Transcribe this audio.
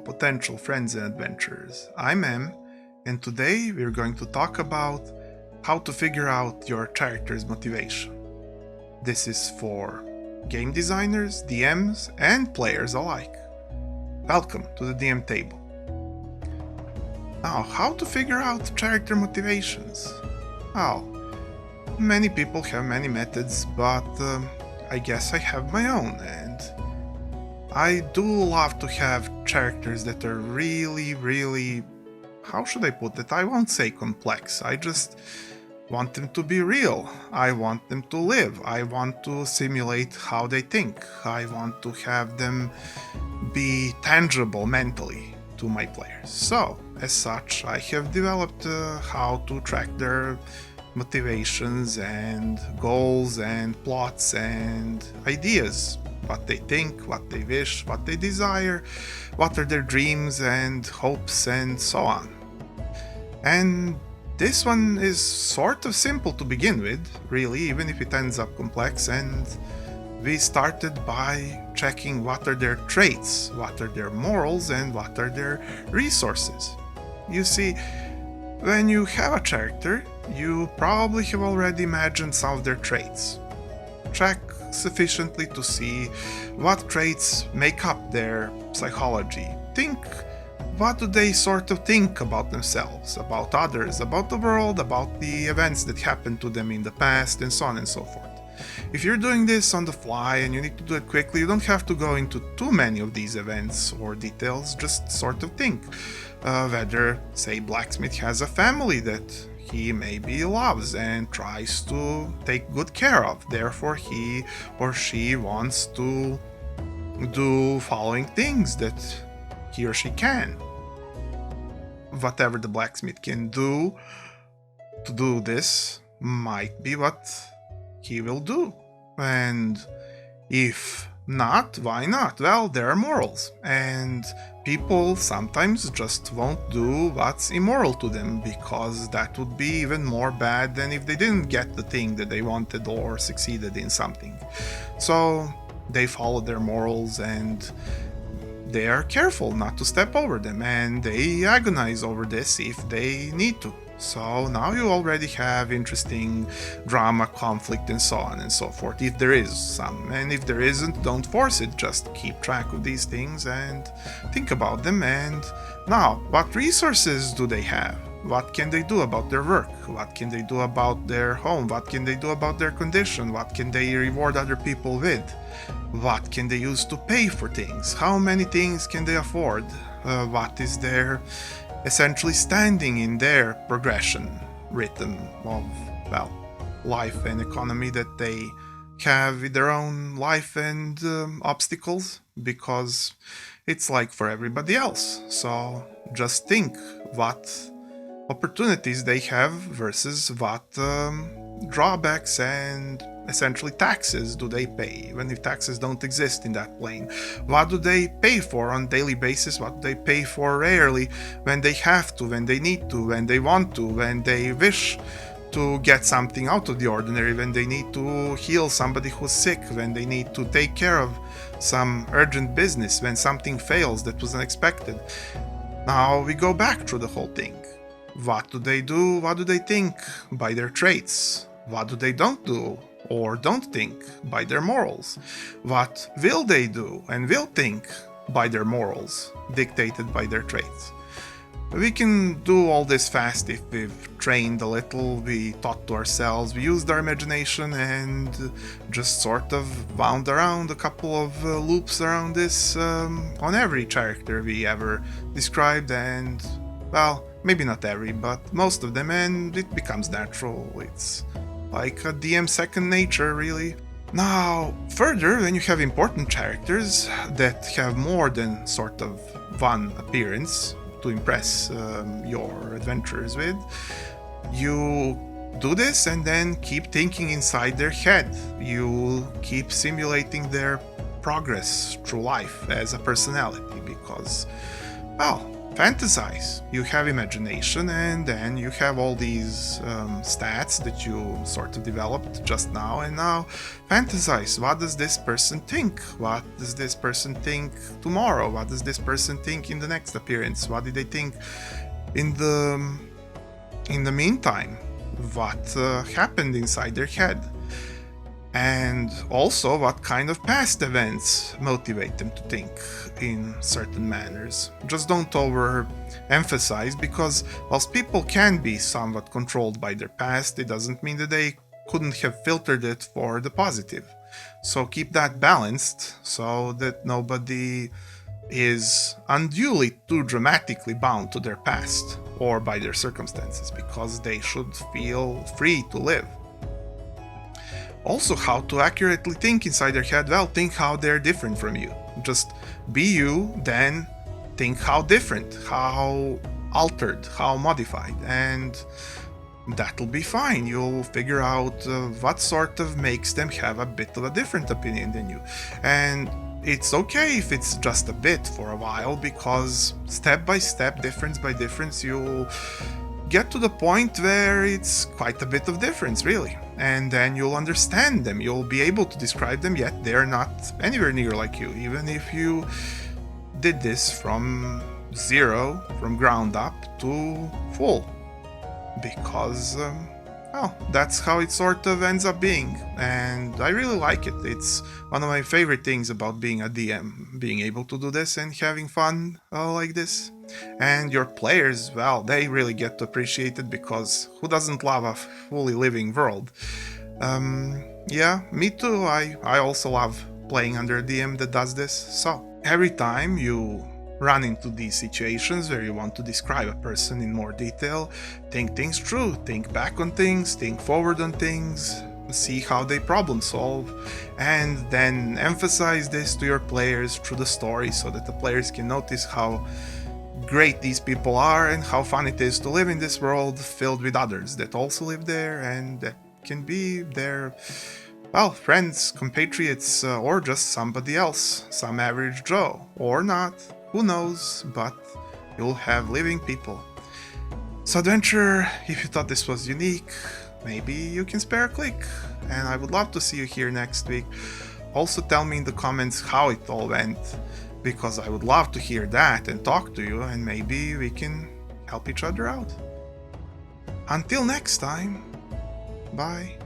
potential friends and adventurers. I'm Em, and today we're going to talk about how to figure out your character's motivation. This is for game designers, DMs, and players alike. Welcome to the DM table. Now, how to figure out character motivations? Well, many people have many methods, but I guess I have my own, and I do love to have characters that are really, how should I put it? I won't say complex, I just want them to be real. I want them to live. I want to simulate how they think. I want to have them be tangible mentally to my players. So, as such, I have developed how to track their motivations and goals and plots and ideas. What they think, what they wish, what they desire, what are their dreams and hopes, and so on. And this one is sort of simple to begin with, really, even if it ends up complex, and we started by checking what are their traits, what are their morals, and what are their resources. You see, when you have a character, you probably have already imagined some of their traits. Check sufficiently to see what traits make up their psychology. Think, what do they sort of think about themselves, about others, about the world, about the events that happened to them in the past, and so on and so forth. If you're doing this on the fly and you need to do it quickly, you don't have to go into too many of these events or details, just sort of think whether, say, Blacksmith has a family that he maybe loves and tries to take good care of. Therefore, he or she wants to do following things that he or she can. Whatever the blacksmith can do to do this might be what he will do. And if not, why not? Well, there are morals, and people sometimes just won't do what's immoral to them, because that would be even more bad than if they didn't get the thing that they wanted or succeeded in something. So they follow their morals and they are careful not to step over them, and they agonize over this if they need to. So now you already have interesting drama, conflict, and so on and so forth, if there is some. And if there isn't, don't force it, just keep track of these things and think about them. And now, what resources do they have? What can they do about their work? What can they do about their home? What can they do about their condition? What can they reward other people with? What can they use to pay for things? How many things can they afford? What is their essentially standing in their progression rhythm of, well, life and economy that they have with their own life and obstacles, because it's like for everybody else. So just think what opportunities they have versus what drawbacks and essentially taxes do they pay, even if taxes don't exist in that plane. What do they pay for on a daily basis? What do they pay for rarely, when they have to, when they need to, when they want to, when they wish to get something out of the ordinary, when they need to heal somebody who's sick, when they need to take care of some urgent business, when something fails that was unexpected. Now we go back through the whole thing. What do they do? What do they think by their traits? What do they don't do or don't think by their morals? What will they do and will think by their morals, dictated by their traits? We can do all this fast if we've trained a little, we thought to ourselves, we used our imagination and just sort of wound around a couple of loops around this on every character we ever described, and, well, maybe not every, but most of them, and it becomes natural. It's like a DM second nature, really. Now, further, when you have important characters that have more than sort of one appearance to impress your adventurers with, you do this and then keep thinking inside their head. You keep simulating their progress through life as a personality, because, well, fantasize. You have imagination, and then you have all these stats that you sort of developed just now, and now fantasize. What does this person think? What does this person think tomorrow? What does this person think in the next appearance? What did they think in the meantime? What happened inside their head? And also what kind of past events motivate them to think in certain manners. Just don't overemphasize, because whilst people can be somewhat controlled by their past, it doesn't mean that they couldn't have filtered it for the positive. So keep that balanced so that nobody is unduly too dramatically bound to their past or by their circumstances, because they should feel free to live. Also, how to accurately think inside their head. Well, think how they're different from you. Just be you, then think how different, how altered, how modified, and that'll be fine. You'll figure out what sort of makes them have a bit of a different opinion than you. And it's okay if it's just a bit for a while, because step by step, difference by difference, you'll get to the point where it's quite a bit of difference, really. And then you'll understand them, you'll be able to describe them, yet they're not anywhere near like you, even if you did this from zero, from ground up to full. Because, well, that's how it sort of ends up being, and I really like it. It's one of my favorite things about being a DM, being able to do this and having fun like this. And your players, well, they really get to appreciate it, because who doesn't love a fully living world? Yeah, me too. I also love playing under a DM that does this. So every time you run into these situations where you want to describe a person in more detail, think things through, think back on things, think forward on things, see how they problem solve, and then emphasize this to your players through the story, so that the players can notice how great these people are and how fun it is to live in this world filled with others that also live there, and that can be their, well, friends, compatriots, or just somebody else, some average Joe, or not, who knows, but you'll have living people. So Adventure, if you thought this was unique, maybe you can spare a click, and I would love to see you here next week. Also tell me in the comments how it all went, because I would love to hear that and talk to you, and maybe we can help each other out. Until next time, bye.